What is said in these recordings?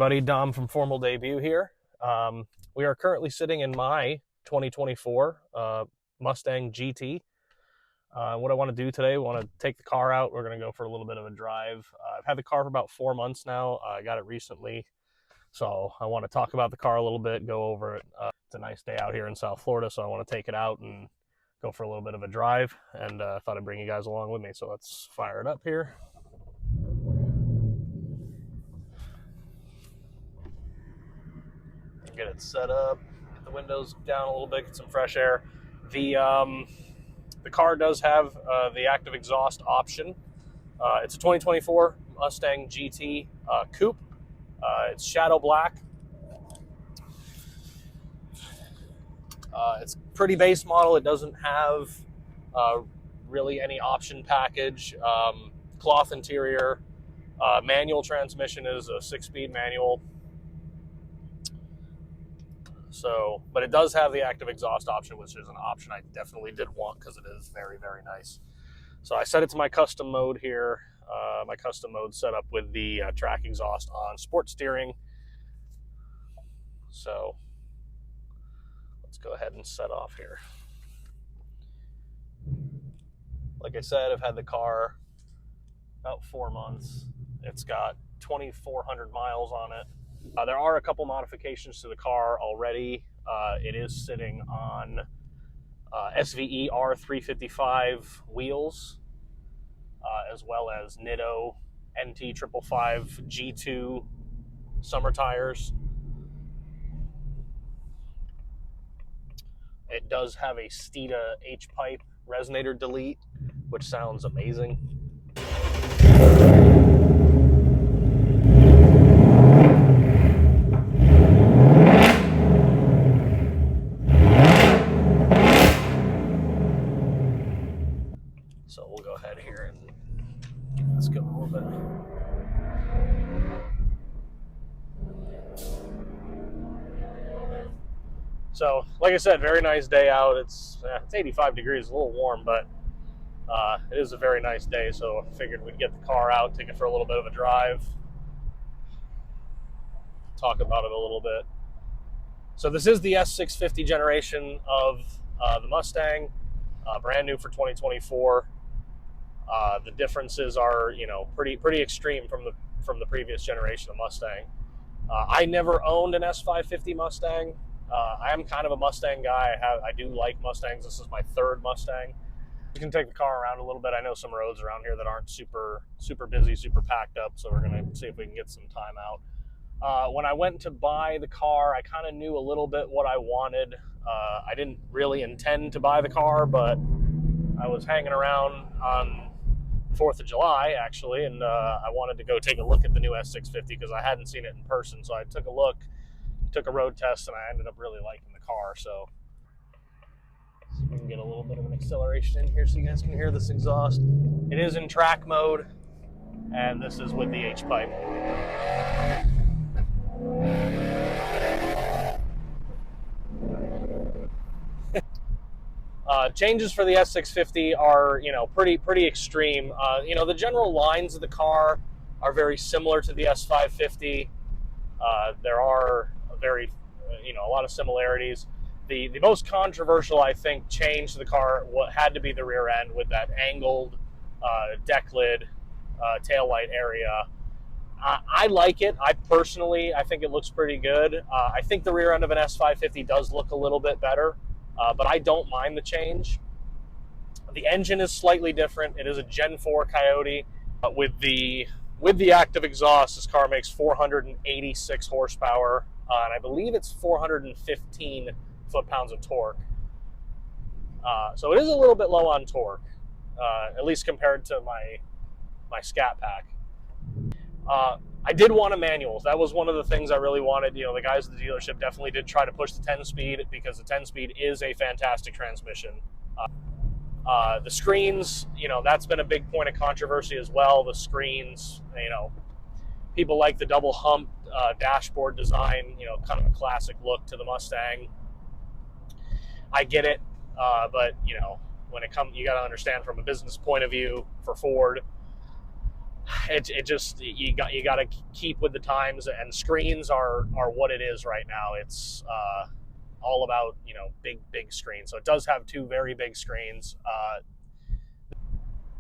everybody, Dom from Formal Debut here. We are currently sitting in my 2024 Mustang GT. What I want to do today, we want to take the car out. We're going to go for a little bit of a drive. I've had the car for about 4 months now. I got it recently, so I want to talk about the car a little bit, go over it. It's a nice day out here in South Florida, so I want to take it out and go for a little bit of a drive, and I thought I'd bring you guys along with me. So let's fire it up here. Get it set up, get the windows down a little bit, get some fresh air. The car does have the active exhaust option. It's a 2024 Mustang GT Coupe. It's shadow black. It's pretty base model. It doesn't have really any option package. Cloth interior. Manual transmission is a 6-speed manual. So, but it does have the active exhaust option, which is an option I definitely did want because it is very, very nice. So I set it to my custom mode here. My custom mode set up with the track exhaust on sport steering. So let's go ahead and set off here. Like I said, I've had the car about 4 months. It's got 2,400 miles on it. There are a couple modifications to the car already. It is sitting on SVE R355 wheels, as well as Nitto NT 555 G2 summer tires. It does have a Steeda H-pipe resonator delete, which sounds amazing. So we'll go ahead here and let's go a little bit. So, like I said, very nice day out. It's 85 degrees, a little warm, but it is a very nice day. So I figured we'd get the car out, take it for a little bit of a drive, talk about it a little bit. So this is the S650 generation of the Mustang, brand new for 2024. The differences are, pretty extreme from the previous generation of Mustang. I never owned an S550 Mustang. I am kind of a Mustang guy. I do like Mustangs. This is my third Mustang. We can take the car around a little bit. I know some roads around here that aren't super busy, super packed up, so we're gonna see if we can get some time out. When I went to buy the car, I kind of knew a little bit what I wanted. I didn't really intend to buy the car, but I was hanging around on 4th of July, actually, and I wanted to go take a look at the new S650 because I hadn't seen it in person. So I took a look, took a road test, and I ended up really liking the car. So we can get a little bit of an acceleration in here so you guys can hear this exhaust. It is in track mode, and this is with the H-pipe. Changes for the S650 are, pretty extreme. The general lines of the car are very similar to the S550. There are a lot of similarities. The most controversial, I think, change to the car had to be the rear end with that angled deck lid taillight area. I like it. I think it looks pretty good. I think the rear end of an S550 does look a little bit better. But I don't mind the change. The engine is slightly different. It is a Gen 4 Coyote. With the active exhaust, this car makes 486 horsepower, and I believe it's 415 foot-pounds of torque. So it is a little bit low on torque, at least compared to my Scat Pack. I did want a manual. That was one of the things I really wanted. The guys at the dealership definitely did try to push the 10-speed because the 10-speed is a fantastic transmission. The screens, that's been a big point of controversy as well. The screens, people like the double hump dashboard design, kind of a classic look to the Mustang. I get it, but when it comes, you got to understand from a business point of view for Ford, it just, you got to keep with the times, and screens are what it is right now. It's all about, you know, big screens. So it does have two very big screens.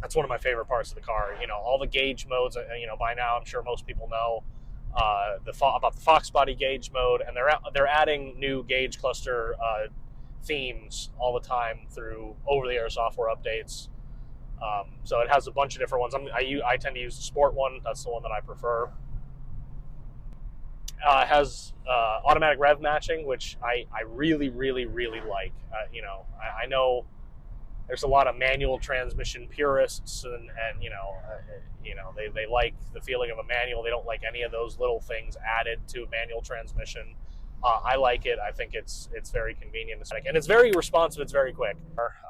That's one of my favorite parts of the car. You know, all the gauge modes. You know, by now I'm sure most people know about the Fox body gauge mode, and they're adding new gauge cluster themes all the time through over-the-air software updates. So it has a bunch of different ones. I tend to use the sport one. That's the one that I prefer. It has automatic rev matching, which I really like. You know, I know there's a lot of manual transmission purists, and you know, they like the feeling of a manual. They don't like any of those little things added to a manual transmission. I like it. I think it's very convenient, and it's very responsive. It's very quick.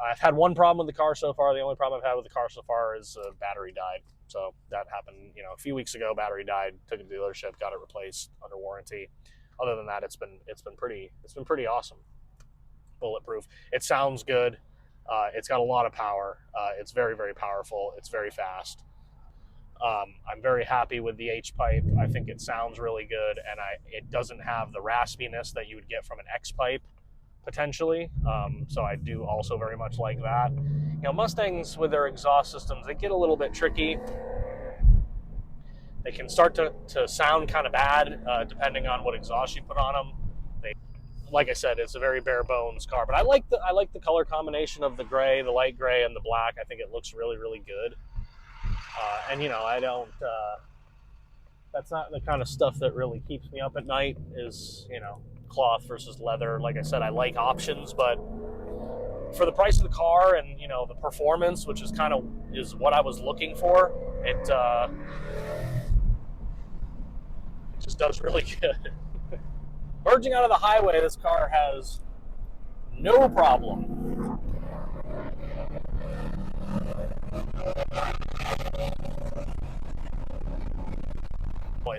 I've had one problem with the car so far. The only problem I've had with the car so far is battery died. So that happened, you know, a few weeks ago. Battery died. Took it to the dealership, got it replaced under warranty. Other than that, it's been pretty awesome. Bulletproof. It sounds good. It's got a lot of power. It's very powerful. It's very fast. I'm very happy with the H-pipe. I think it sounds really good, and it doesn't have the raspiness that you would get from an X-pipe, potentially. So I do also very much like that. You know, Mustangs with their exhaust systems, they get a little bit tricky. They can start to sound kind of bad, depending on what exhaust you put on them. Like I said, it's a very bare bones car, but I like the color combination of the gray, the light gray, and the black. I think it looks really good. And you know, I don't. That's not the kind of stuff that really keeps me up at night. Is, you know, cloth versus leather. Like I said, I like options, but for the price of the car and, you know, the performance, which is what I was looking for, it just does really good. Merging out of the highway, this car has no problem.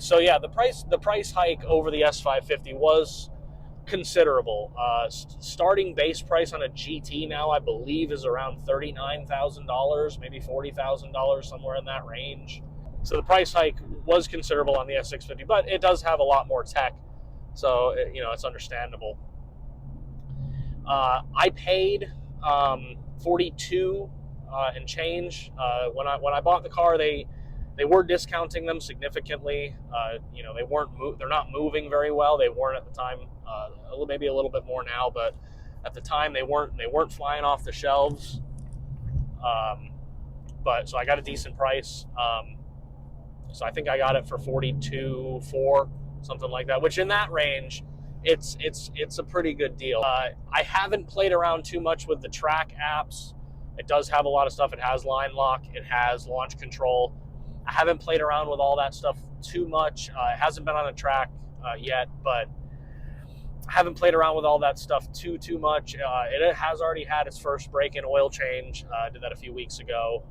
So yeah, the price hike over the S650 was considerable. Starting base price on a GT now, I believe, is around $39,000, maybe $40,000, somewhere in that range. So the price hike was considerable on the S650, but it does have a lot more tech. So, you know, it's understandable. I paid $42 and change when I bought the car. They were discounting them significantly. You know, they're not moving very well. They weren't at the time. Maybe a little bit more now, but at the time they weren't flying off the shelves. But so I got a decent price. So I think I got it for $42,400. Something like that, which in that range, it's a pretty good deal. I haven't played around too much with the track apps. It does have a lot of stuff. It has line lock. It has launch control. I haven't played around with all that stuff too much. It hasn't been on a track yet, but I haven't played around with all that stuff too much. It has already had its first break-in oil change. I did that a few weeks ago.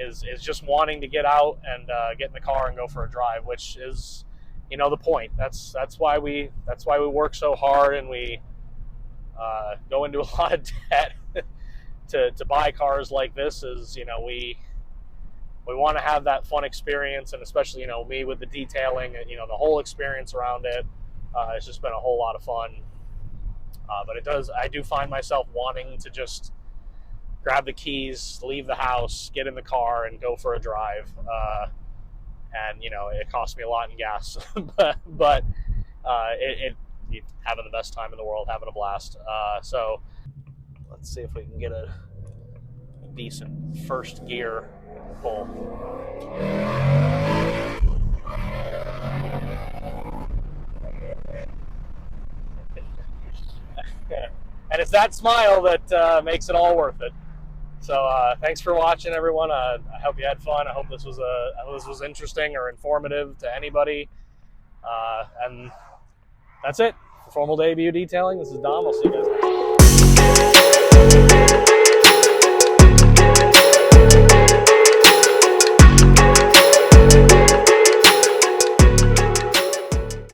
Is just wanting to get out and get in the car and go for a drive, which is, you know, the point. That's why we work so hard, and we go into a lot of debt to buy cars like this. Is, you know, we want to have that fun experience, and especially, you know, me with the detailing, and, you know, the whole experience around it. It's just been a whole lot of fun. But I do find myself wanting to just grab the keys, leave the house, get in the car, and go for a drive. And, you know, it costs me a lot in gas, but you're having the best time in the world, having a blast. So let's see if we can get a decent first gear pull. And it's that smile that makes it all worth it. So thanks for watching, everyone. I hope you had fun. I hope this was interesting or informative to anybody. And that's it for Formal Debut Detailing. This is Dom. I'll see you guys next time.